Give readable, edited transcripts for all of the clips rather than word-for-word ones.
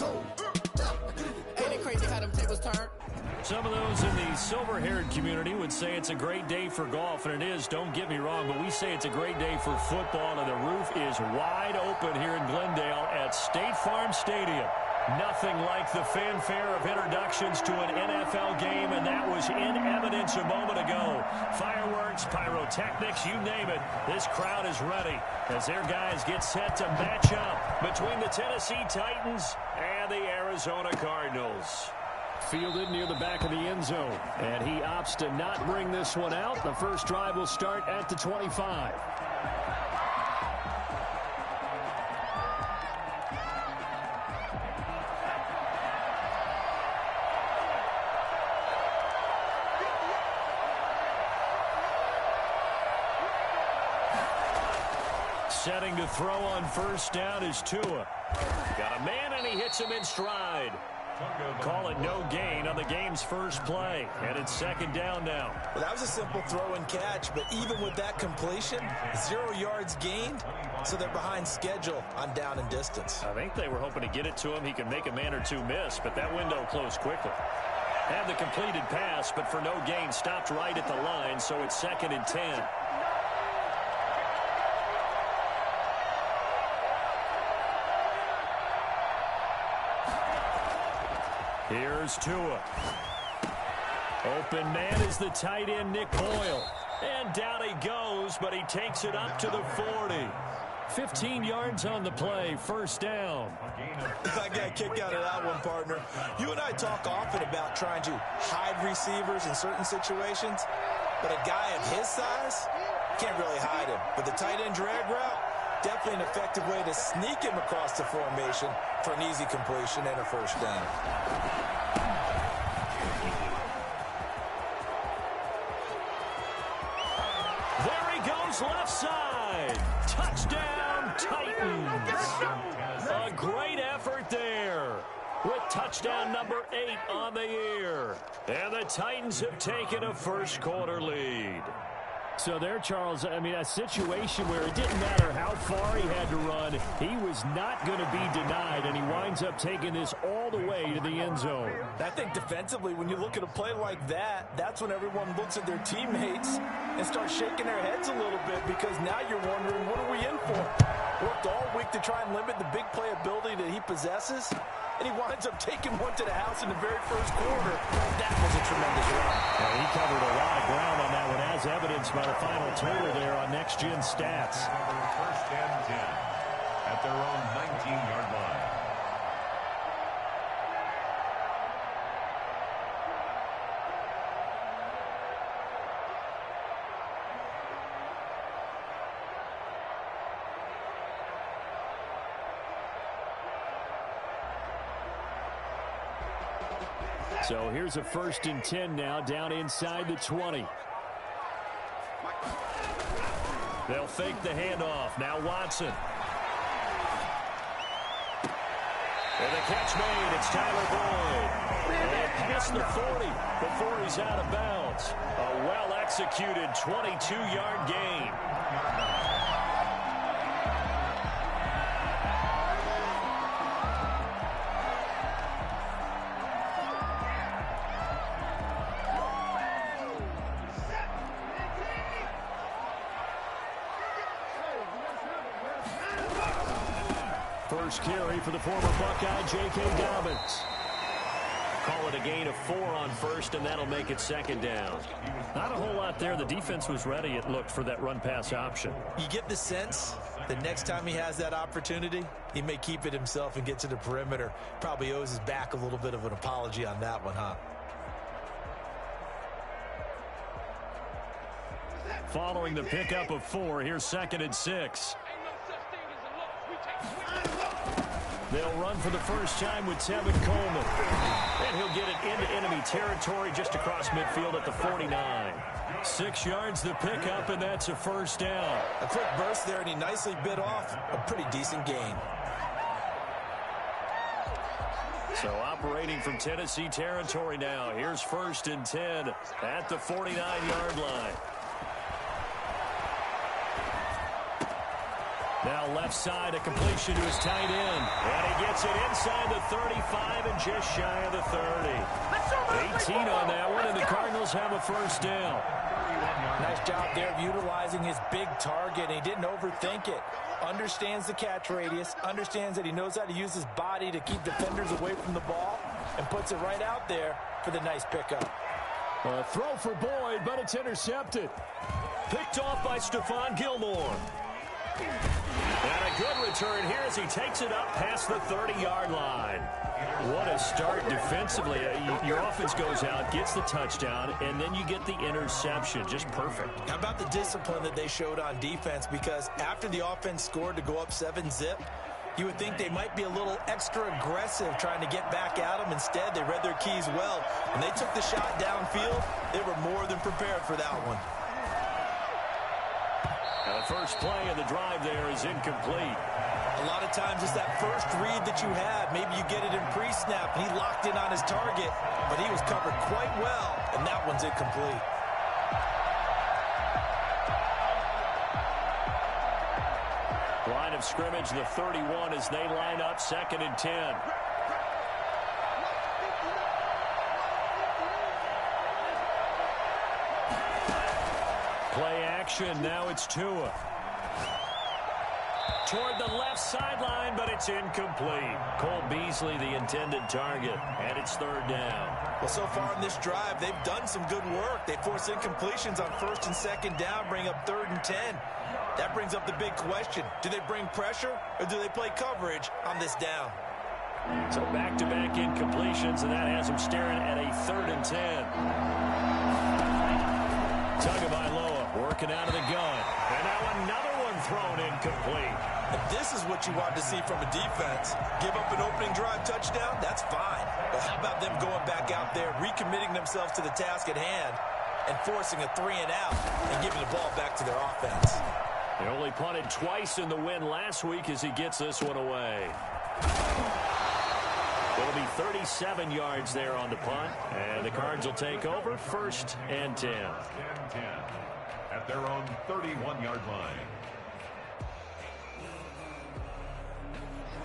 Ain't it crazy how them tables turn? Some of those in the silver-haired community would say it's a great day for golf, and it is, don't get me wrong, but we say it's a great day for football, and the roof is wide open here in Glendale at State Farm Stadium. Nothing like the fanfare of introductions to an NFL game, and that was in evidence a moment ago. Fireworks, pyrotechnics, you name it. This crowd is ready as their guys get set to match up between the Tennessee Titans and the Arizona Cardinals. Fielded near the back of the end zone, and he opts to not bring this one out. The first drive will start at the 25. Setting to throw on first down is Tua. Got a man, and he hits him in stride. Call it no gain on the game's first play. And it's second down now. Well, that was a simple throw and catch, but even with that completion, 0 yards gained, so they're behind schedule on down and distance. I think they were hoping to get it to him. He could make a man or two miss, but that window closed quickly. Had the completed pass, but for no gain, stopped right at the line, so it's second and 10. Here's Tua. Open man is the tight end, Nick Boyle. And down he goes, but he takes it up to the 40. 15 yards on the play, first down. I got a kick out of that one, partner. You and I talk often about trying to hide receivers in certain situations, but a guy of his size can't really hide him. But the tight end drag route, definitely an effective way to sneak him across the formation for an easy completion and a first down. There he goes, left side. Touchdown, Titans. A great effort there with touchdown number 8 on the year. And the Titans have taken a first quarter lead. So there, Charles, I mean, a situation where it didn't matter how far he had to run, he was not going to be denied, and he winds up taking this all the way to the end zone. I think defensively, when you look at a play like that, that's when everyone looks at their teammates and starts shaking their heads a little bit, because now you're wondering, what are we in for? Worked all week to try and limit the big play ability that he possesses, and he winds up taking one to the house in the very first quarter. That was a tremendous run. Well, he covered a lot of ground on that one, as evidenced by the final total there on Next Gen Stats. First and 10 at their own 19-yard line. So here's a first and 10 now, down inside the 20. They'll fake the handoff. Now Watson. And the catch made. It's Tyler Boyd. And past the 40 before he's out of bounds. A well-executed 22-yard gain. First carry for the former Buckeye, J.K. Dobbins. Call it a gain of 4 on first, and that'll make it second down. Not a whole lot there. The defense was ready, it looked, for that run-pass option. You get the sense that next time he has that opportunity, he may keep it himself and get to the perimeter. Probably owes his back a little bit of an apology on that one, huh? Following the pickup of 4, here's second and 6. They'll run for the first time with Tevin Coleman. And he'll get it into enemy territory just across midfield at the 49. 6 yards the pickup, and that's a first down. A quick burst there, and he nicely bit off a pretty decent gain. So operating from Tennessee territory now. Here's first and 10 at the 49-yard line. Now left side, a completion to his tight end. And he gets it inside the 35 and just shy of the 30. 18 on that one, and the Cardinals have a first down. Nice job there of utilizing his big target. He didn't overthink it. Understands the catch radius, understands that he knows how to use his body to keep defenders away from the ball, and puts it right out there for the nice pickup. A throw for Boyd, but it's intercepted. Picked off by Stephon Gilmore. And a good return here as he takes it up past the 30-yard line. What a start defensively. Your offense goes out, gets the touchdown, and then you get the interception. Just perfect. How about the discipline that they showed on defense? Because after the offense scored to go up 7-zip, you would think they might be a little extra aggressive trying to get back at them. Instead, they read their keys well. When they took the shot downfield, they were more than prepared for that one. And the first play of the drive there is incomplete. A lot of times it's that first read that you have. Maybe you get it in pre-snap, and he locked in on his target, but he was covered quite well, and that one's incomplete. Line of scrimmage, the 31, as they line up 2nd and 10. Play action, now it's Tua. Toward the left sideline, but it's incomplete. Cole Beasley, the intended target, and it's 3rd down. Well, so far in this drive, they've done some good work. They force incompletions on 1st and 2nd down, bring up 3rd and 10. That brings up the big question. Do they bring pressure, or do they play coverage on this down? So back-to-back incompletions, and that has them staring at a 3rd and 10. Tagovailoa working out of the gun. And now another one thrown incomplete. And this is what you want to see from a defense. Give up an opening drive touchdown, that's fine. But how about them going back out there, recommitting themselves to the task at hand, and forcing a 3-and-out and giving the ball back to their offense? He only punted twice in the win last week as he gets this one away. It'll be 37 yards there on the punt, and the Cards will take over 1st and 10. 10 at their own 31-yard line.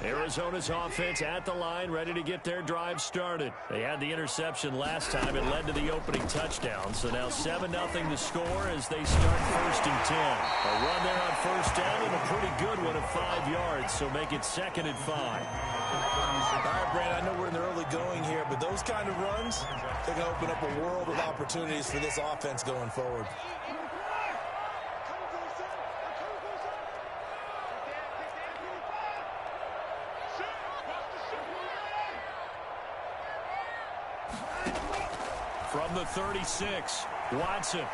Arizona's offense at the line, ready to get their drive started. They had the interception last time. It led to the opening touchdown. So now 7-0 the score as they start 1st and 10. A run there on 1st down and a pretty good one of 5 yards. So make it 2nd and 5. All right, Brandon, I know we're in the early going here, but those kind of runs, they're going to open up a world of opportunities for this offense going forward. From the 36, Watson.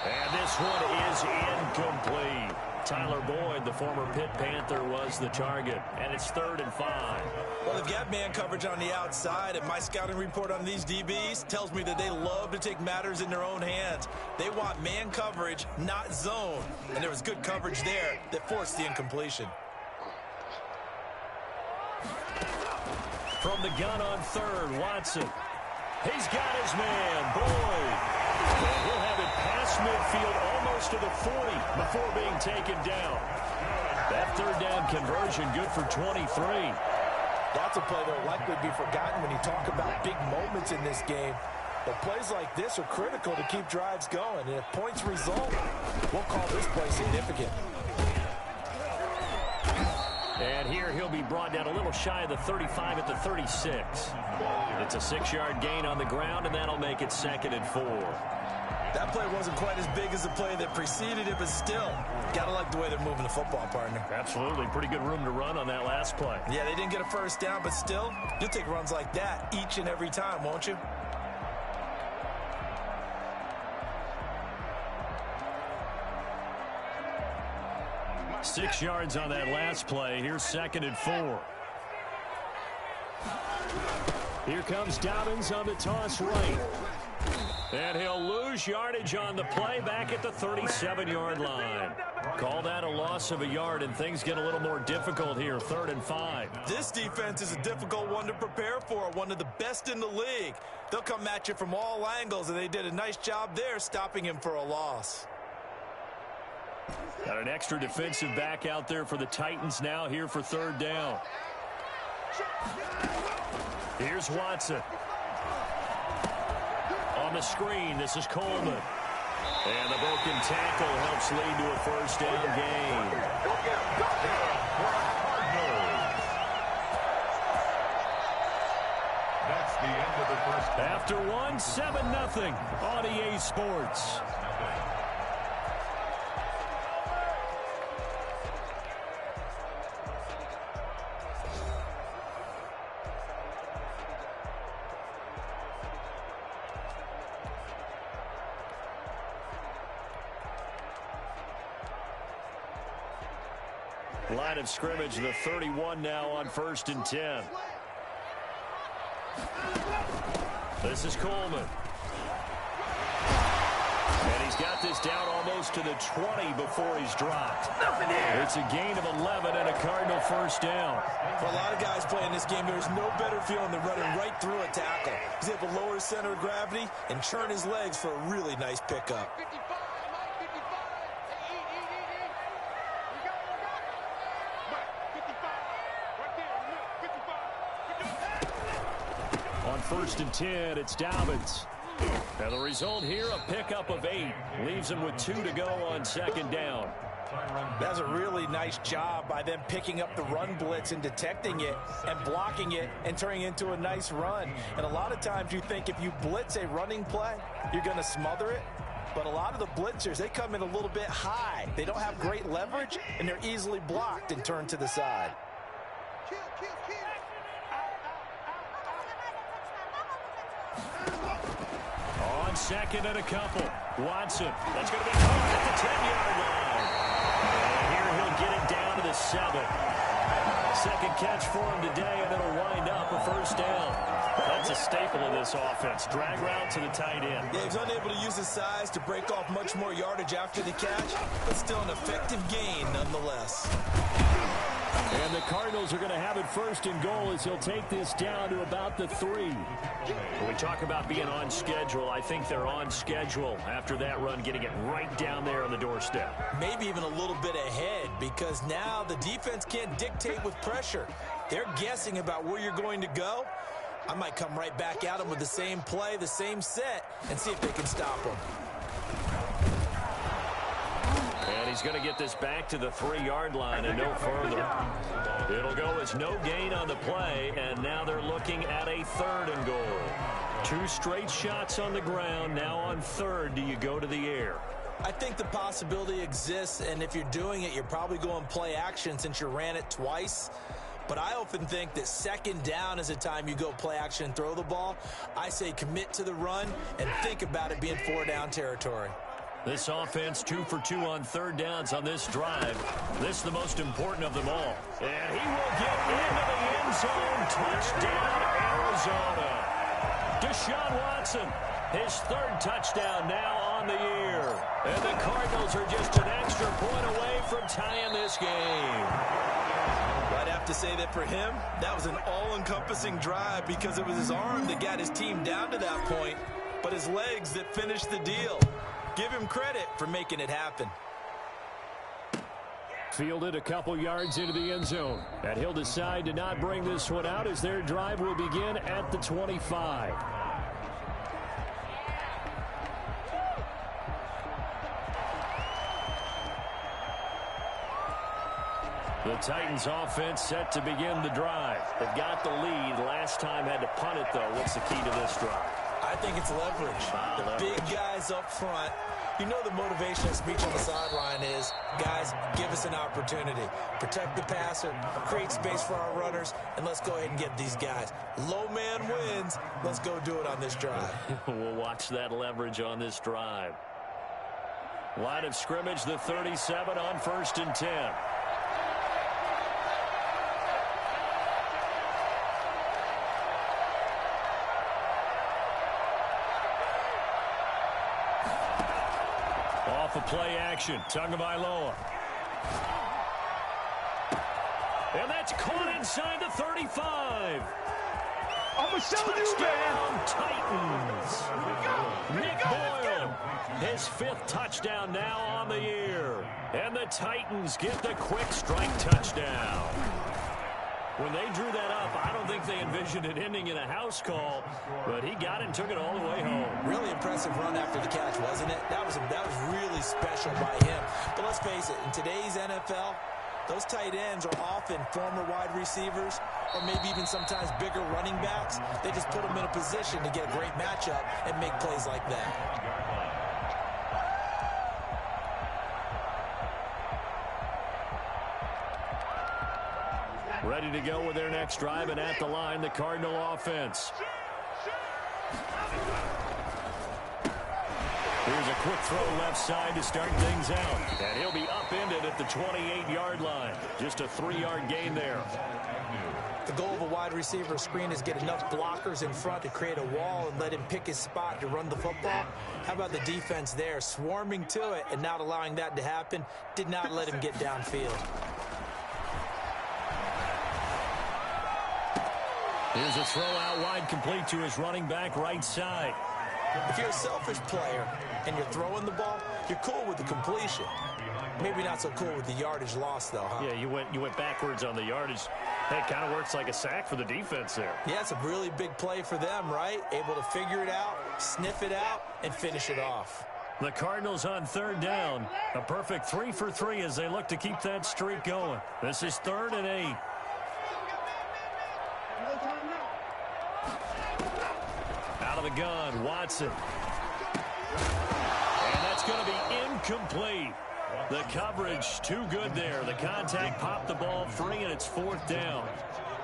And this one is incomplete. Tyler Boyd, the former Pitt Panther, was the target. And it's 3rd and 5. Well, they've got man coverage on the outside, and my scouting report on these DBs tells me that they love to take matters in their own hands. They want man coverage, not zone. And there was good coverage there that forced the incompletion. From the gun on 3rd, Watson. He's got his man, Boyd. And he'll have it past midfield almost to the 40 before being taken down. That 3rd down conversion good for 23. That's a play that will likely be forgotten when you talk about big moments in this game. But plays like this are critical to keep drives going. And if points result, we'll call this play significant. And here he'll be brought down a little shy of the 35 at the 36. It's a 6-yard gain on the ground, and that'll make it 2nd and 4. That play wasn't quite as big as the play that preceded it, but still, gotta like the way they're moving the football, partner. Absolutely. Pretty good room to run on that last play. Yeah, they didn't get a 1st down, but still, you'll take runs like that each and every time, won't you? Six yards on that last play. Here's 2nd and 4. Here comes Dobbins on the toss right. And he'll lose yardage on the play back at the 37-yard line. Call that a loss of a yard, and things get a little more difficult here, 3rd and 5. This defense is a difficult one to prepare for, one of the best in the league. They'll come at you from all angles, and they did a nice job there stopping him for a loss. Got an extra defensive back out there for the Titans now here for third down. Here's Watson. On the screen, this is Coleman. And the broken tackle helps lead to a first down gain. That's the end of the first half. After one, 7-0 on EA Sports. Line of scrimmage, the 31 now on 1st and 10. This is Coleman. And he's got this down almost to the 20 before he's dropped. It's a gain of 11 and a Cardinal first down. For a lot of guys playing this game, there's no better feeling than running right through a tackle. He's able to lower his center of gravity and churn his legs for a really nice pickup. On 1st and 10, it's Dobbins. And the result here, a pickup of 8. Leaves him with 2 to go on 2nd down. That's a really nice job by them picking up the run blitz and detecting it and blocking it and turning it into a nice run. And a lot of times you think if you blitz a running play, you're going to smother it. But a lot of the blitzers, they come in a little bit high. They don't have great leverage, and they're easily blocked and turned to the side. On 2nd and a couple. Watson. That's going to be caught at the 10-yard line. And here he'll get it down to the 7. Second catch for him today, and it'll wind up a first down. That's a staple of this offense. Drag route to the tight end. Yeah, he's unable to use his size to break off much more yardage after the catch, but still an effective gain nonetheless. And the Cardinals are going to have it 1st and goal as he'll take this down to about the 3. When we talk about being on schedule, I think they're on schedule after that run, getting it right down there on the doorstep. Maybe even a little bit ahead, because now the defense can't dictate with pressure. They're guessing about where you're going to go. I might come right back at them with the same play, the same set, and see if they can stop them. And he's going to get this back to the 3-yard line and no further. It'll go as no gain on the play, and now they're looking at a 3rd and goal. 2 straight shots on the ground. Now on 3rd, do you go to the air? I think the possibility exists, and if you're doing it, you're probably going play action since you ran it twice. But I often think that 2nd down is a time you go play action and throw the ball. I say commit to the run and think about it being 4-down territory. This offense 2 for 2 on 3rd downs on this drive. This is the most important of them all. And he will get into the end zone. Touchdown, Arizona. Deshaun Watson, his 3rd touchdown now on the year. And the Cardinals are just an extra point away from tying this game. I'd have to say that for him, that was an all-encompassing drive because it was his arm that got his team down to that point, but his legs that finished the deal. Give him credit for making it happen. Fielded a couple yards into the end zone. And he'll decide to not bring this one out as their drive will begin at the 25. The Titans offense set to begin the drive. They've got the lead. Last time had to punt it, though. What's the key to this drive? I think it's leverage. The big guys up front. You know the motivational speech on the sideline is, guys, give us an opportunity. Protect the passer, create space for our runners, and let's go ahead and get these guys. Low man wins. Let's go do it on this drive. We'll watch that leverage on this drive. Line of scrimmage, the 37 on 1st and 10. Off of play action, Tagovailoa. And that's caught inside the 35. Touchdown, Titans. Nick Boyle, his 5th touchdown now on the year. And the Titans get the quick strike touchdown. When they drew that up, I don't think they envisioned it ending in a house call, but he got it and took it all the way home. Really impressive run after the catch, wasn't it? That was really special by him. But let's face it, in today's NFL, those tight ends are often former wide receivers or maybe even sometimes bigger running backs. They just put them in a position to get a great matchup and make plays like that. Ready to go with their next drive, and at the line, the Cardinal offense. Here's a quick throw left side to start things out. And he'll be upended at the 28-yard line. Just a 3-yard gain there. The goal of a wide receiver screen is get enough blockers in front to create a wall and let him pick his spot to run the football. How about the defense there, swarming to it and not allowing that to happen? Did not let him get downfield. Here's a throw out wide, complete to his running back right side. If you're a selfish player and you're throwing the ball, you're cool with the completion. Maybe not so cool with the yardage loss, though, huh? Yeah, you went backwards on the yardage. Hey, it kind of works like a sack for the defense there. Yeah, it's a really big play for them, right? Able to figure it out, sniff it out, and finish it off. The Cardinals on 3rd down. A perfect 3 for 3 as they look to keep that streak going. This is 3rd and 8. Out of the gun, Watson. And that's going to be incomplete. The coverage too good there. The contact popped the ball free, and it's 4th down.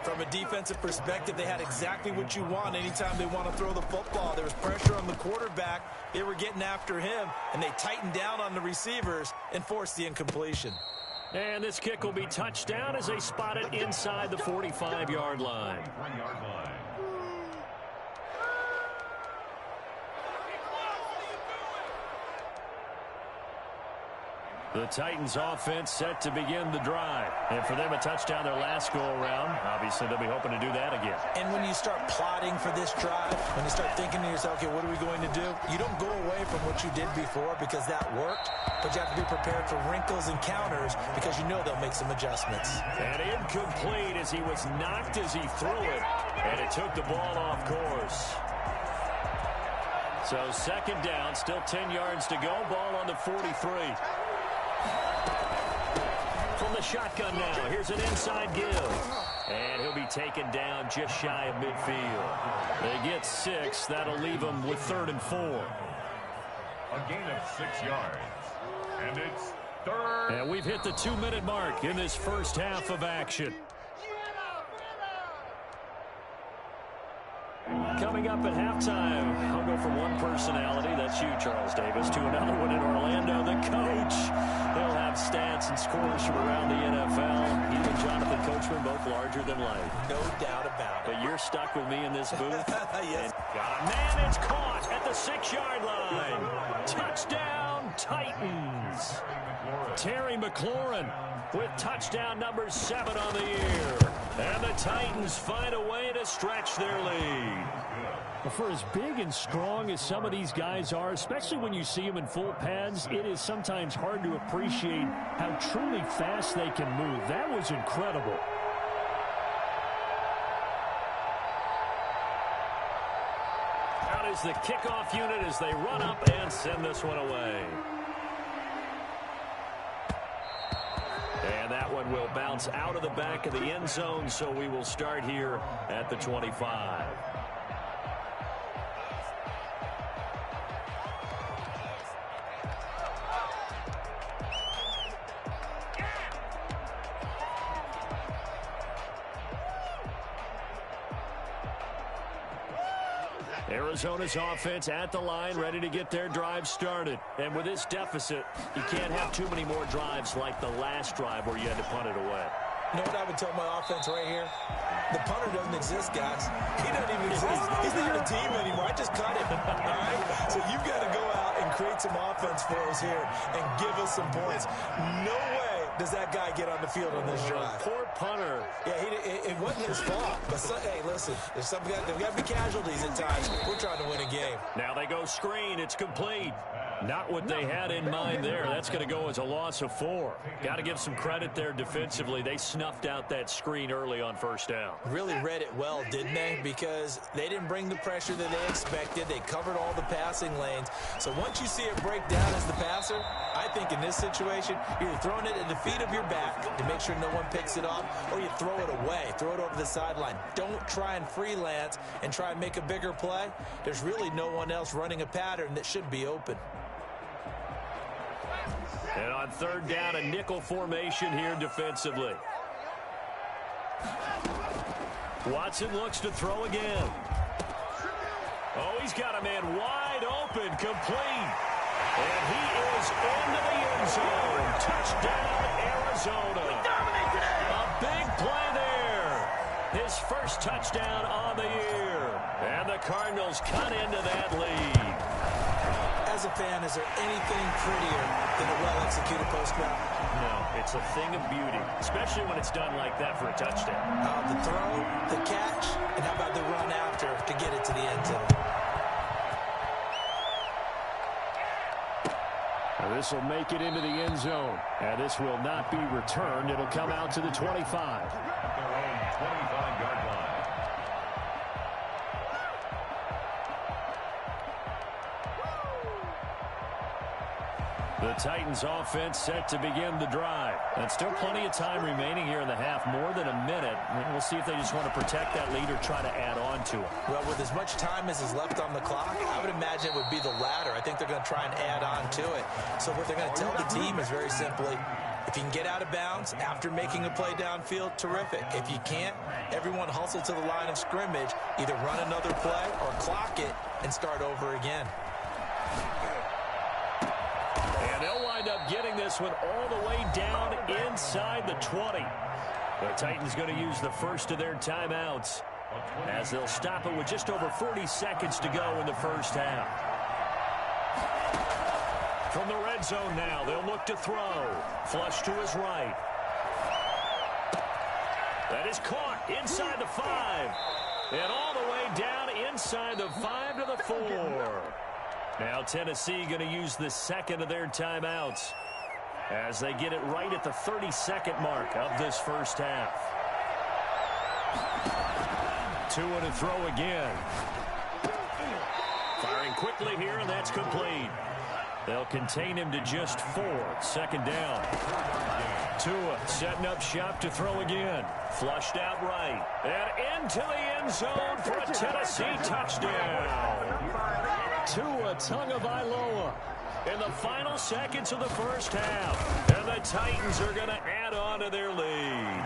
From a defensive perspective, they had exactly what you want anytime they want to throw the football. There was pressure on the quarterback. They were getting after him, and they tightened down on the receivers and forced the incompletion. And this kick will be touchdown as they spot it inside the 45-yard line. The Titans offense set to begin the drive. And for them, a touchdown their last go-around. Obviously, they'll be hoping to do that again. And when you start plotting for this drive, when you start thinking to yourself, okay, what are we going to do? You don't go away from what you did before because that worked, but you have to be prepared for wrinkles and counters because you know they'll make some adjustments. And incomplete as he was knocked as he threw it, and it took the ball off course. So 2nd down, still 10 yards to go. Ball on the 43. From the shotgun now, here's an inside give. And he'll be taken down just shy of midfield. They get 6. That'll leave them with 3rd and 4. A gain of 6 yards. And it's 3rd. And we've hit the 2-minute mark in this first half of action. Coming up at halftime, I'll go from one personality, that's you, Charles Davis, to another one in Orlando, the coach. He'll have stats and scores from around the NFL. He and Jonathan Coachman, both larger than life. No doubt about it. But you're stuck with me in this booth. Yes. And got a man, it's caught at the 6-yard line. Touchdown, Titans. Terry McLaurin with touchdown number 7 on the year. And the Titans find a way to stretch their lead. For as big and strong as some of these guys are, especially when you see them in full pads, it is sometimes hard to appreciate how truly fast they can move. That was incredible. Out is the kickoff unit as they run up and send this one away. And that one will bounce out of the back of the end zone, so we will start here at the 25. Arizona's offense at the line, ready to get their drive started. And with this deficit, you can't have too many more drives like the last drive where you had to punt it away. You know what I would tell my offense right here? The punter doesn't exist, guys. He doesn't even exist. He's not a team anymore. I just cut him. All right? So you've got to go out and create some offense for us here and give us some points. No way does that guy get on the field on this drive? Poor punter. Yeah, it wasn't his fault. But, hey, listen, there's got to be casualties at times. We're trying to win a game. Now they go screen. It's complete. Not what they had in mind there. That's going to go as a loss of 4. Got to give some credit there defensively. They snuffed out that screen early on first down. Really read it well, didn't they? Because they didn't bring the pressure that they expected. They covered all the passing lanes. So once you see it break down as the passer, I think in this situation, you're throwing it at the feet of your back to make sure no one picks it off, or you throw it away, throw it over the sideline. Don't try and freelance and try and make a bigger play. There's really no one else running a pattern that should be open. And on third down, a nickel formation here defensively. Watson looks to throw again. Oh, he's got a man wide open, complete. And he is into the end zone. Touchdown, Arizona. A big play there. His first touchdown on the year. And the Cardinals cut into that lead. As a fan, is there anything prettier than a well-executed post route? No, it's a thing of beauty, especially when it's done like that for a touchdown. The throw, the catch, and how about the run after to get it to the end zone? Now this will make it into the end zone, and this will not be returned. It'll come out to the 25. At their own 25-yard line. The Titans offense set to begin the drive. And still plenty of time remaining here in the half, more than a minute. We'll see if they just want to protect that lead or try to add on to it. Well, with as much time as is left on the clock, I would imagine it would be the latter. I think they're going to try and add on to it. So what they're going to tell the team is very simply, if you can get out of bounds after making a play downfield, terrific. If you can't, everyone hustle to the line of scrimmage, either run another play or clock it and start over again. And they'll wind up getting this one all the way down inside the 20. The Titans going to use the first of their timeouts as they'll stop it with just over 40 seconds to go in the first half. From the red zone now, they'll look to throw. Flush to his right. That is caught inside the 5. And all the way down inside the 5 to the 4. Now Tennessee going to use the second of their timeouts as they get it right at the 32nd mark of this first half. Tua to throw again. Firing quickly here, and that's complete. They'll contain him to just 4. Second down. Tua setting up shop to throw again. Flushed out right. And into the end zone for a Tennessee touchdown. Tua Tagovailoa in the final seconds of the first half. And the Titans are going to add on to their lead.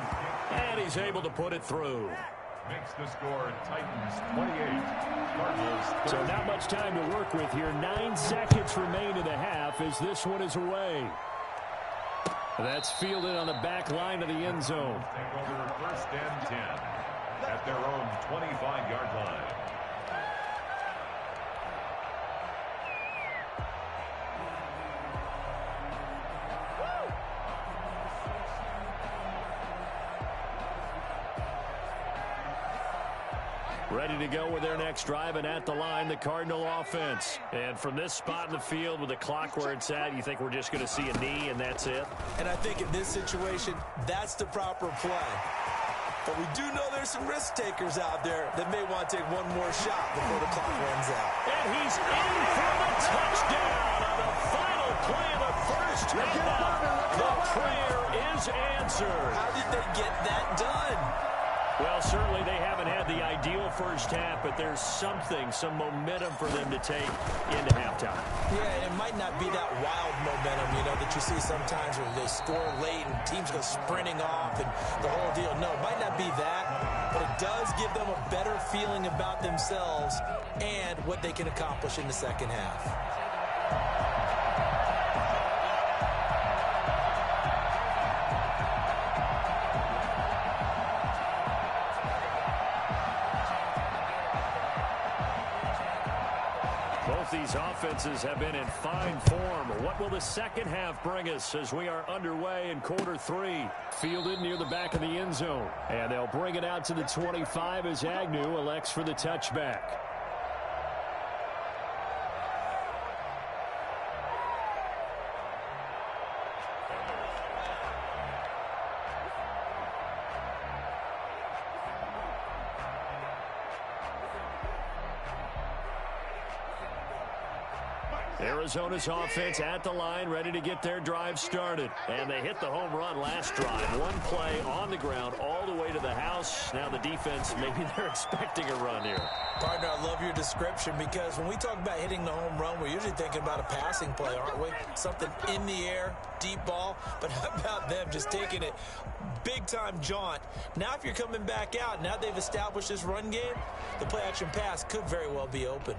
And he's able to put it through. Makes the score Titans 28, Cardinals 30. So not much time to work with here. 9 seconds remain in the half as this one is away. That's fielded on the back line of the end zone. Take over first and 10 at their own 25-yard line. Ready to go with their next drive, and at the line, the Cardinal offense. And from this spot in the field with the clock where it's at, you think we're just going to see a knee and that's it? And I think in this situation, that's the proper play. But we do know there's some risk takers out there that may want to take one more shot before the clock runs out. And he's in for the touchdown on the final play of the first half. The prayer is answered. How did they get that done? Well, certainly they haven't had the ideal first half, but there's something, some momentum for them to take into halftime. Yeah, it might not be that wild momentum, you know, that you see sometimes where they score late and teams go sprinting off and the whole deal. No, it might not be that, but it does give them a better feeling about themselves and what they can accomplish in the second half. half, these offenses have been in fine form. What will the second half bring us as we are underway in quarter 3? Fielded near the back of the end zone. And they'll bring it out to the 25 as Agnew elects for the touchback. Arizona's offense at the line, ready to get their drive started. And they hit the home run last drive. One play on the ground all the way to the house. Now the defense, maybe they're expecting a run here. Partner, I love your description because when we talk about hitting the home run, we're usually thinking about a passing play, aren't we? Something in the air, deep ball. But how about them just taking it big-time jaunt? Now if you're coming back out, now they've established this run game, the play-action pass could very well be open.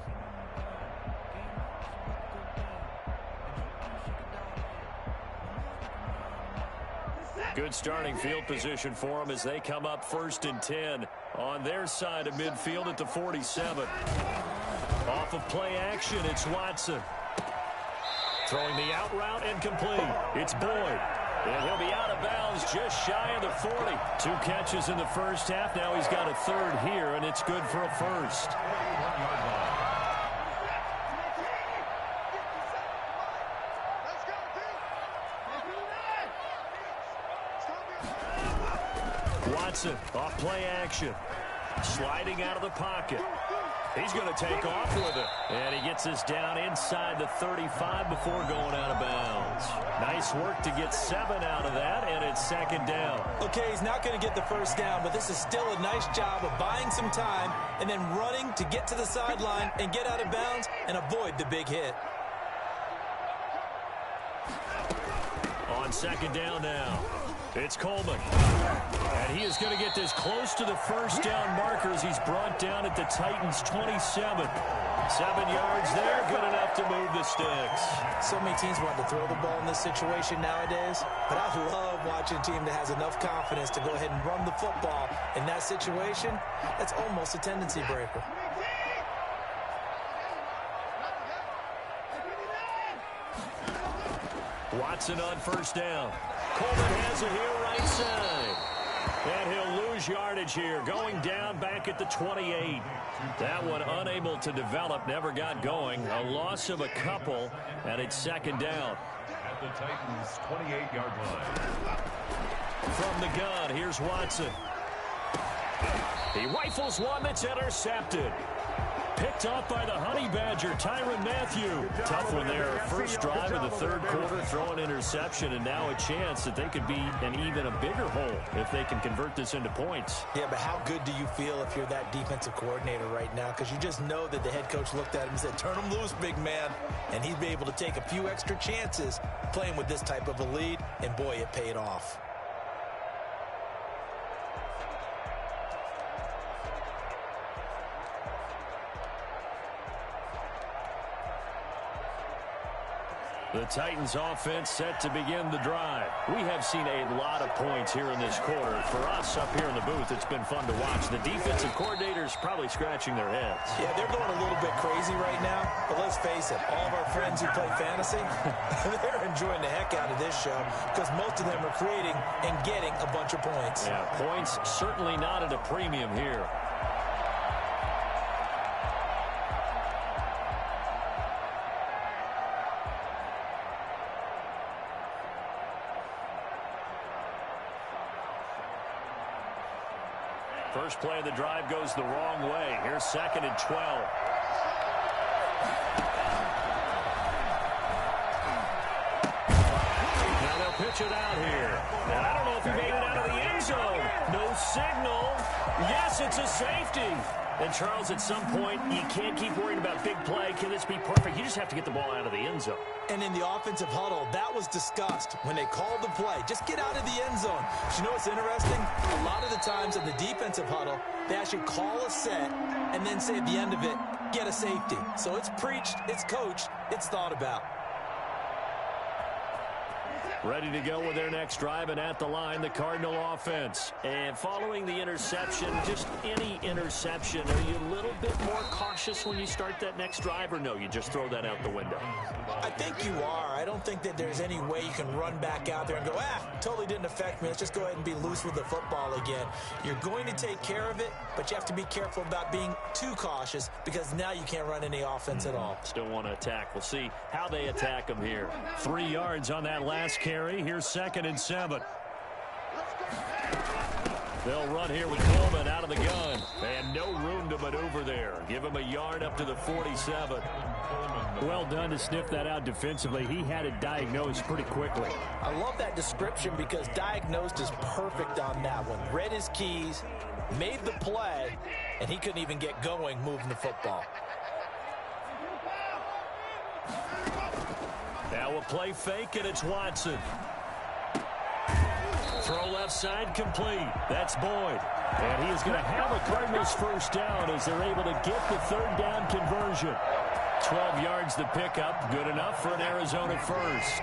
Good starting field position for them as they come up 1st and 10 on their side of midfield at the 47. Off of play action, it's Watson. Throwing the out route and complete. It's Boyd. And he'll be out of bounds just shy of the 40. 2 catches in the first half. Now he's got a third here, and it's good for a first. Watson off play action. Sliding out of the pocket. He's going to take off with it. And he gets us down inside the 35 before going out of bounds. Nice work to get 7 out of that, and it's 2nd down. Okay, he's not going to get the first down, but this is still a nice job of buying some time and then running to get to the sideline and get out of bounds and avoid the big hit. On 2nd down now, it's Coleman. And he is going to get this close to the first down marker as he's brought down at the Titans' 27. 7 yards there, good enough to move the sticks. So many teams want to throw the ball in this situation nowadays, but I love watching a team that has enough confidence to go ahead and run the football. In that situation, that's almost a tendency breaker. Watson on 1st down. Coleman has it here right side. And he'll lose yardage here, going down back at the 28. That one unable to develop, never got going. A loss of a couple, and it's 2nd down. At the Titans' 28-yard line. From the gun, here's Watson. He rifles one that's intercepted. Picked off by the Honey Badger, Tyrann Mathieu. Tough one there. First drive of the 3rd quarter, throw an interception, and now a chance that they could be in even a bigger hole if they can convert this into points. Yeah, but how good do you feel if you're that defensive coordinator right now? Because you just know that the head coach looked at him and said, turn him loose, big man. And he'd be able to take a few extra chances playing with this type of a lead, and boy, it paid off. The Titans offense set to begin the drive. We have seen a lot of points here in this quarter. For us up here in the booth, it's been fun to watch. The defensive coordinators probably scratching their heads. Yeah, they're going a little bit crazy right now, but let's face it, all of our friends who play fantasy, they're enjoying the heck out of this show because most of them are creating and getting a bunch of points. Yeah, points certainly not at a premium here. First play of the drive goes the wrong way. Here's 2nd and 12. Now they'll pitch it out here. And I don't know if he made it out of the end zone. No signal. Yes, it's a safety. And, Charles, at some point, you can't keep worrying about big play. Can this be perfect? You just have to get the ball out of the end zone. And in the offensive huddle, that was discussed when they called the play. Just get out of the end zone. But you know what's interesting? A lot of the times in the defensive huddle, they actually call a set and then say at the end of it, get a safety. So it's preached, it's coached, it's thought about. Ready to go with their next drive, and at the line, the Cardinal offense. And following the interception, just any interception, are you a little bit more cautious when you start that next drive, or no, you just throw that out the window? I think you are. I don't think that there's any way you can run back out there and go, totally didn't affect me. Let's just go ahead and be loose with the football again. You're going to take care of it, but you have to be careful about being too cautious because now you can't run any offense at all. Still want to attack. We'll see how they attack them here. 3 yards on that last carry. Here's 2nd and 7. They'll run here with Coleman out of the gun. And no room to maneuver there. Give him a yard up to the 47. Well done to sniff that out defensively. He had it diagnosed pretty quickly. I love that description because diagnosed is perfect on that one. Read his keys, made the play, and he couldn't even get going moving the football. Now a play fake, and it's Watson. Throw left side complete. That's Boyd. And he is going to have a Cardinals first down as they're able to get the 3rd down conversion. 12 yards the pickup. Good enough for an Arizona first.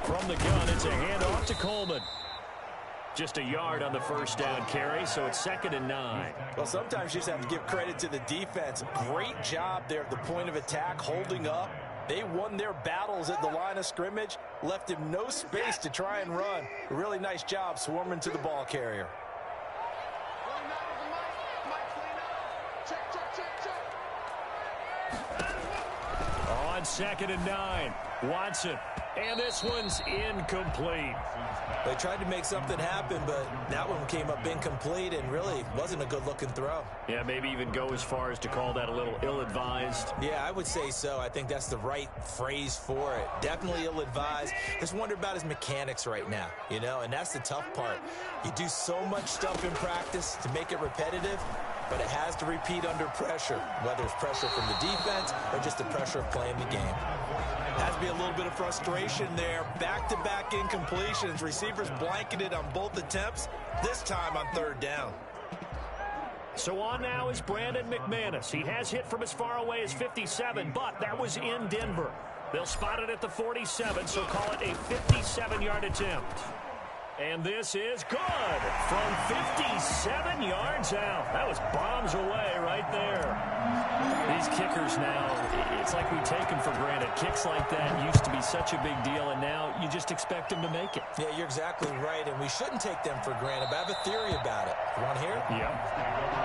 From the gun, it's a handoff to Coleman. Just a yard on the first down carry, so it's 2nd and 9. Well, sometimes you just have to give credit to the defense. Great job there at the point of attack, holding up. They won their battles at the line of scrimmage, left him no space to try and run. A really nice job swarming to the ball carrier. On 2nd and 9, Watson. And this one's incomplete. They tried to make something happen, but that one came up incomplete and really wasn't a good-looking throw. Yeah, maybe even go as far as to call that a little ill-advised. Yeah, I would say so. I think that's the right phrase for it. Definitely ill-advised. Just wonder about his mechanics right now, you know, and that's the tough part. You do so much stuff in practice to make it repetitive, but it has to repeat under pressure, whether it's pressure from the defense or just the pressure of playing the game. Has to be a little bit of frustration there. Back-to-back incompletions. Receivers blanketed on both attempts, this time on 3rd down. So on now is Brandon McManus. He has hit from as far away as 57, but that was in Denver. They'll spot it at the 47, so call it a 57-yard attempt. And this is good from 57 yards out. That was bombs away right there. These kickers now, it's like we take them for granted. Kicks like that used to be such a big deal, and now you just expect them to make it. Yeah, you're exactly right, and we shouldn't take them for granted, but I have a theory about it. You want to hear it? Yeah.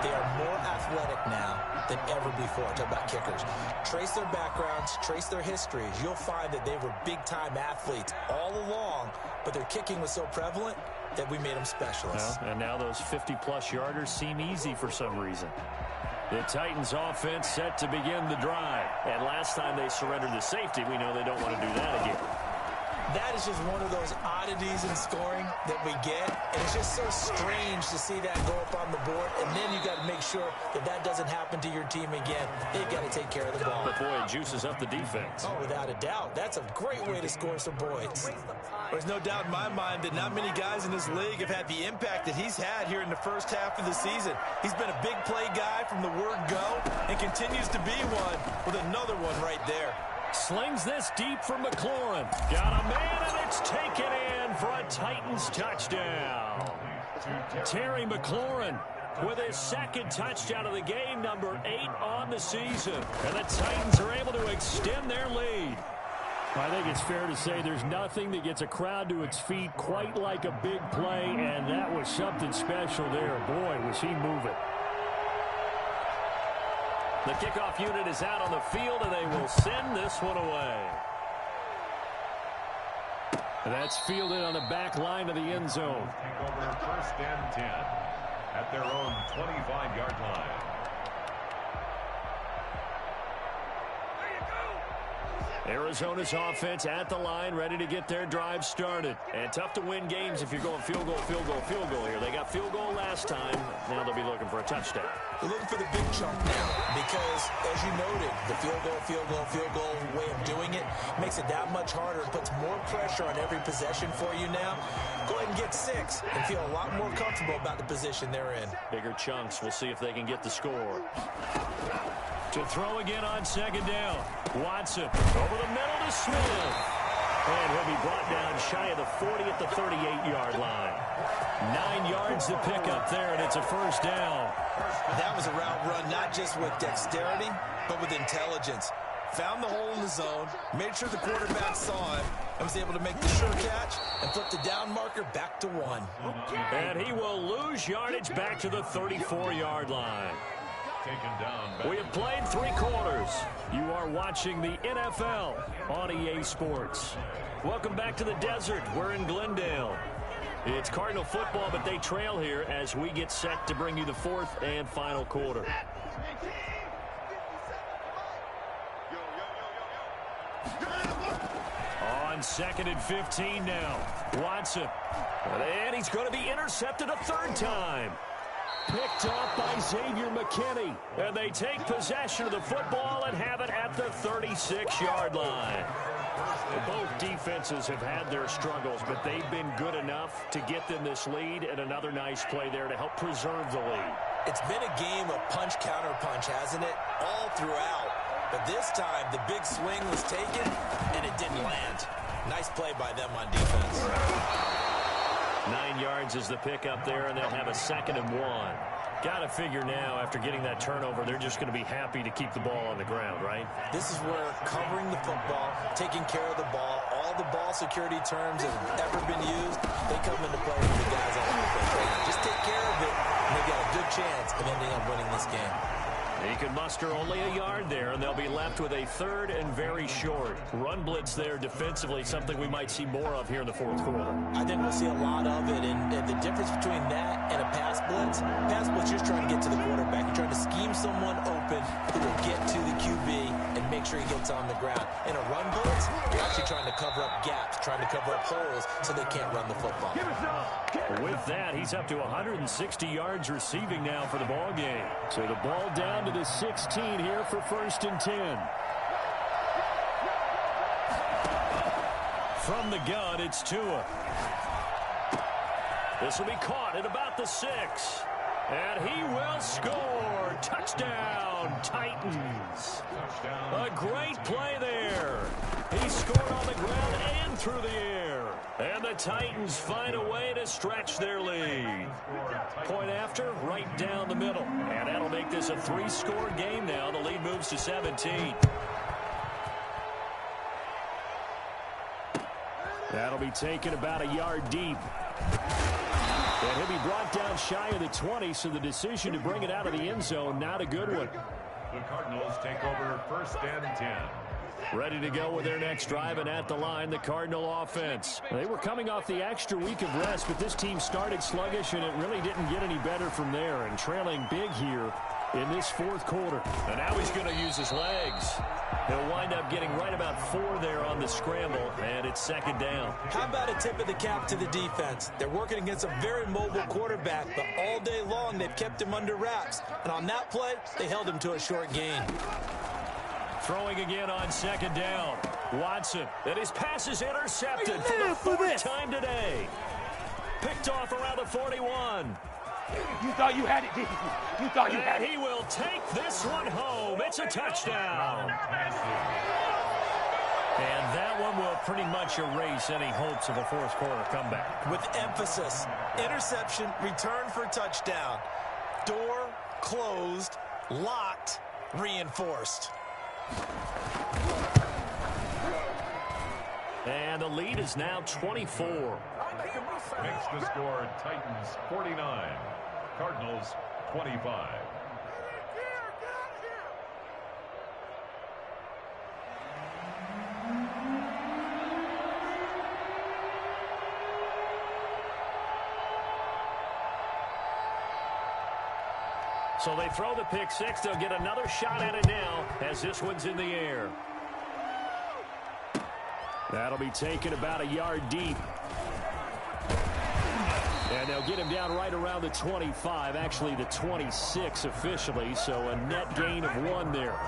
They are more athletic now than ever before. Talk about kickers. Trace their backgrounds, trace their histories. You'll find that they were big-time athletes all along, but their kicking was so prevalent that we made them specialists. Well, and now those 50-plus yarders seem easy for some reason. The Titans offense set to begin the drive. And last time they surrendered the safety, we know they don't want to do that again. That is just one of those oddities in scoring that we get. And it's just so strange to see that go up on the board. And then you got to make sure that that doesn't happen to your team again. They've got to take care of the ball. But boy, it juices up the defense. Oh, without a doubt. That's a great way to score some points. There's no doubt in my mind that not many guys in this league have had the impact that he's had here in the first half of the season. He's been a big play guy from the word go and continues to be one with another one right there. Slings this deep for McLaurin. Got a man, and it's taken in for a Titans touchdown. Terry McLaurin with his 2nd touchdown of the game, number 8 on the season. And the Titans are able to extend their lead. I think it's fair to say there's nothing that gets a crowd to its feet quite like a big play, and that was something special there. Boy, was he moving. The kickoff unit is out on the field, and they will send this one away. That's fielded on the back line of the end zone. Take over 1st and 10 at their own 25-yard line. Arizona's offense at the line, ready to get their drive started. And tough to win games if you're going field goal, field goal, field goal here. They got field goal last time. Now they'll be looking for a touchdown. They're looking for the big chunk now because, as you noted, the field goal way of doing it makes it that much harder. It puts more pressure on every possession for you now. Go ahead and get 6 and feel a lot more comfortable about the position they're in. Bigger chunks. We'll see if they can get the score. To throw again on second down. Watson over the middle to Smith. And he'll be brought down shy of the 40 at the 38-yard line. 9 yards to pick up there, and it's a first down. That was a route run not just with dexterity, but with intelligence. Found the hole in the zone, made sure the quarterback saw him, and was able to make the sure catch and flip the down marker back to 1. And he will lose yardage back to the 34-yard line. We have played 3 quarters. You are watching the NFL on EA Sports. Welcome back to the desert. We're in Glendale. It's Cardinal football, but they trail here as we get set to bring you the 4th and final quarter. On 2nd and 15 now. Watson. And he's going to be intercepted a 3rd time. Picked off by Xavier McKinney. And they take possession of the football and have it at the 36-yard line. Both defenses have had their struggles, but they've been good enough to get them this lead, and another nice play there to help preserve the lead. It's been a game of punch-counter-punch, hasn't it? All throughout. But this time, the big swing was taken, and it didn't land. Nice play by them on defense. 9 yards is the pickup there, and they'll have a 2nd and 1. Got to figure now, after getting that turnover, they're just going to be happy to keep the ball on the ground, right? This is where covering the football, taking care of the ball, all the ball security terms that have ever been used, they come into play for the guys on offense right now. Just take care of it, and they've got a good chance of ending up winning this game. He can muster only a yard there, and they'll be left with a 3rd and very short. Run blitz there defensively, something we might see more of here in the 4th quarter. I think we'll see a lot of it, and the difference between that and a pass blitz you're just trying to get to the quarterback. You're trying to scheme someone open who will get to the QB and make sure he gets on the ground. In a run blitz, you're actually trying to cover up gaps, trying to cover up holes so they can't run the football. With that, he's up to 160 yards receiving now for the ball game. So the ball down to the 16 here for 1st and 10. From the gun, it's Tua. This will be caught at about the 6. And he will score. Touchdown, Titans. A great play there. He scored on the ground and through the air. And the Titans find a way to stretch their lead. Point after, right down the middle. And that'll make this a 3-score game now. The lead moves to 17. That'll be taken about a yard deep. And he'll be brought down shy of the 20, so the decision to bring it out of the end zone, not a good one. The Cardinals take over 1st and 10. Ready to go with their next drive, and at the line, the Cardinal offense. They were coming off the extra week of rest, but this team started sluggish, and it really didn't get any better from there, and trailing big here in this 4th quarter. And now he's going to use his legs. He'll wind up getting right about 4 there on the scramble, and it's 2nd down. How about a tip of the cap to the defense? They're working against a very mobile quarterback, but all day long they've kept him under wraps. And on that play, they held him to a short gain. Throwing again on 2nd down. Watson, and his pass is intercepted for the 4th time today. Picked off around the 41. You thought you had it, didn't you? You thought you had it. And he will take this one home. It's a touchdown. And that one will pretty much erase any hopes of a 4th quarter comeback. With emphasis, interception, return for touchdown. Door closed, locked, reinforced. And the lead is now 24. Makes the score Titans 49, Cardinals 25. So they throw the pick 6. They'll get another shot at it now as this one's in the air. That'll be taken about a yard deep. And they'll get him down right around the 25, actually the 26 officially, so a net gain of 1 there.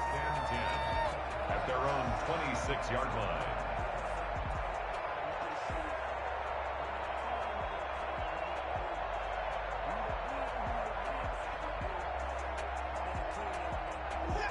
At their own 26-yard line.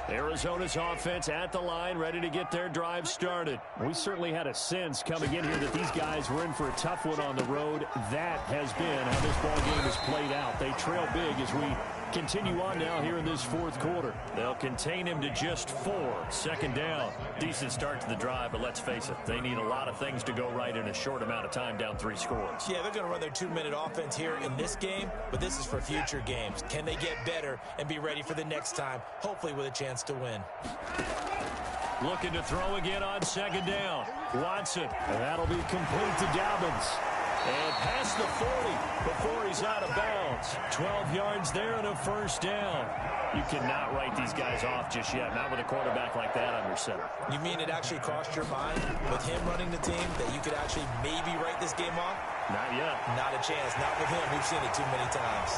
Arizona's offense at the line, ready to get their drive started. We certainly had a sense coming in here that these guys were in for a tough one on the road. That has been how this ball game has played out. They trail big as we continue on now here in this fourth quarter. They'll contain him to just 4. Second down. Decent start to the drive, but let's face it, they need a lot of things to go right in a short amount of time, down 3 scores. Yeah, they're going to run their 2-minute offense here in this game, but this is for future games. Can they get better and be ready for the next time, hopefully with a chance to win? Looking to throw again on second down. Watson. And that'll be complete to Dobbins. And past the 40 before he's out of bounds. 12 yards there and a first down. You cannot write these guys off just yet, not with a quarterback like that under center. You mean it actually crossed your mind with him running the team that you could actually maybe write this game off? Not yet. Not a chance. Not with him. We've seen it too many times.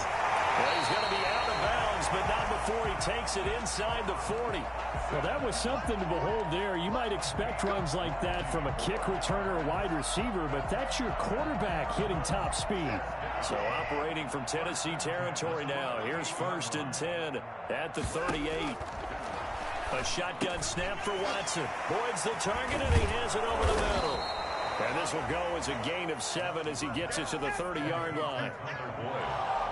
Well, he's going to be out of bounds, but not before he takes it inside the 40. Well, that was something to behold there. You might expect runs like that from a kick returner or wide receiver, but that's your quarterback hitting top speed. So operating from Tennessee territory now. Here's 1st and 10 at the 38. A shotgun snap for Watson. Boyd's the target, and he has it over the middle. And this will go as a gain of 7 as he gets it to the 30-yard line.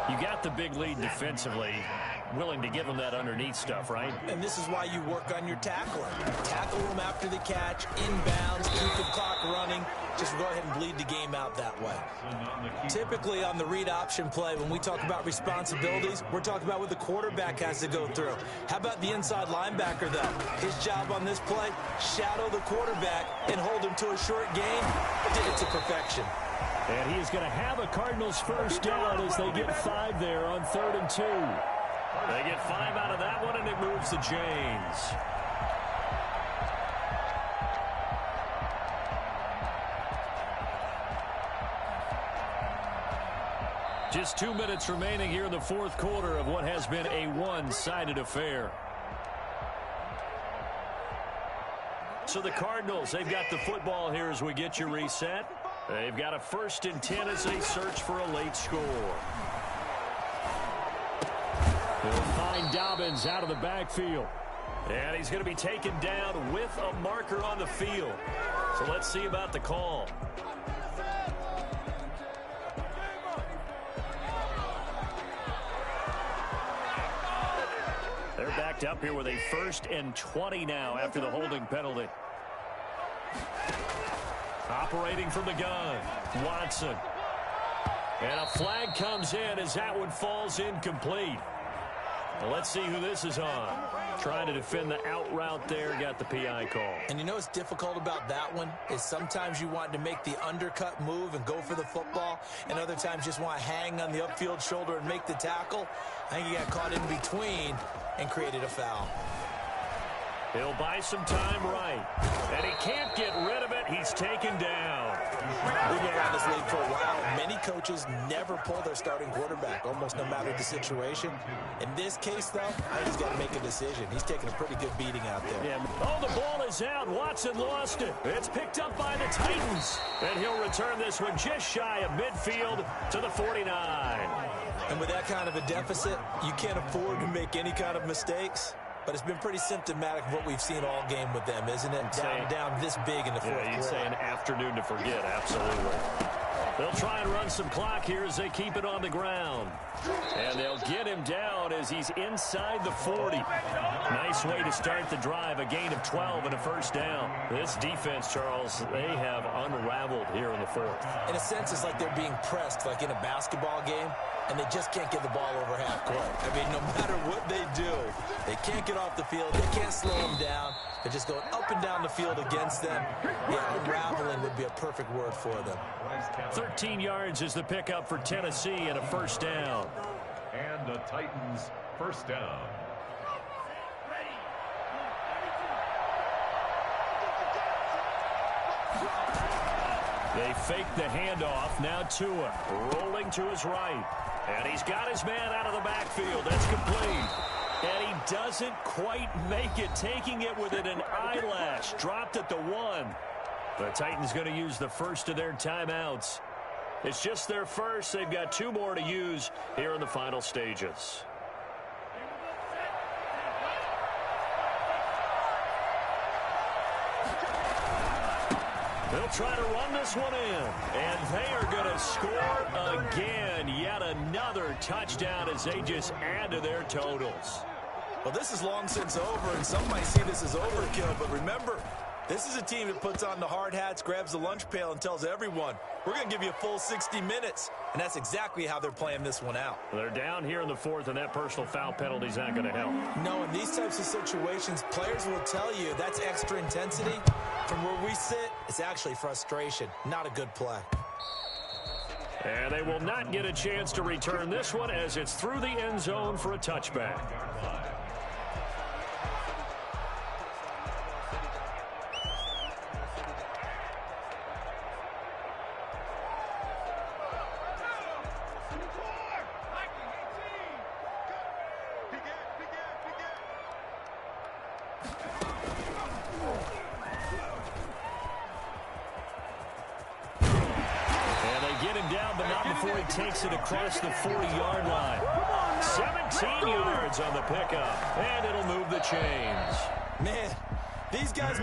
You got the big lead defensively. Willing to give him that underneath stuff, right? And this is why you work on your tackling. Tackle him after the catch, inbounds, keep the clock running. Just go ahead and bleed the game out that way. Typically on the read option play, when we talk about responsibilities, we're talking about what the quarterback has to go through. How about the inside linebacker, though? His job on this play, shadow the quarterback and hold him to a short gain. Did it to perfection. And he is going to have a Cardinals first down as they get 5 there on 3rd and 2. They get 5 out of that one, and it moves to James. Just 2 minutes remaining here in the fourth quarter of what has been a one-sided affair. So the Cardinals, they've got the football here as we get you reset. They've got a 1st and 10 as they search for a late score. They'll find Dobbins out of the backfield. And he's going to be taken down with a marker on the field. So let's see about the call. They're backed up here with a 1st and 20 now after the holding penalty. Operating from the gun, Watson. And a flag comes in as that one falls incomplete. Well, let's see who this is on. Trying to defend the out route there, got the PI call. And you know what's difficult about that one is sometimes you want to make the undercut move and go for the football, and other times just want to hang on the upfield shoulder and make the tackle. I think he got caught in between and created a foul. He'll buy some time right. And he can't get rid of it. He's taken down. We've been around this league for a while. Many coaches never pull their starting quarterback, almost no matter the situation. In this case, though, I think he's got to make a decision. He's taking a pretty good beating out there. Yeah. Oh, the ball is out. Watson lost it. It's picked up by the Titans. And he'll return this one just shy of midfield to the 49. And with that kind of a deficit, you can't afford to make any kind of mistakes. But it's been pretty symptomatic of what we've seen all game with them, isn't it? Down this big in the fourth quarter. You'd say an afternoon to forget, absolutely. They'll try and run some clock here as they keep it on the ground. And they'll get him down as he's inside the 40. Nice way to start the drive, a gain of 12 and a first down. This defense, Charles, they have unraveled here in the fourth. In a sense, it's like they're being pressed, like in a basketball game, and they just can't get the ball over half court. I mean, no matter what they do, they can't get off the field. They can't slow them down. They're just going up and down the field against them. Yeah, unraveling would be a perfect word for them. 13 yards is the pickup for Tennessee and a first down. And the Titans first down. They fake the handoff. Now Tua rolling to his right. And he's got his man out of the backfield. That's complete. And he doesn't quite make it, taking it within an eyelash. Dropped at the 1. The Titans going to use the first of their timeouts. It's just their first. They've got 2 more to use here in the final stages. They'll try to run this one in. And they are going to score again. Yet another touchdown as they just add to their totals. Well, this is long since over, and some might see this as overkill. But remember, this is a team that puts on the hard hats, grabs the lunch pail, and tells everyone, we're going to give you a full 60 minutes. And that's exactly how they're playing this one out. They're down here in the fourth, and that personal foul penalty is not going to help. No, in these types of situations, players will tell you that's extra intensity. From where we sit, it's actually frustration, not a good play. And they will not get a chance to return this one as it's through the end zone for a touchback. Takes it across the 40-yard line. 17 yards on the pickup, and it'll move the chains. Man, these guys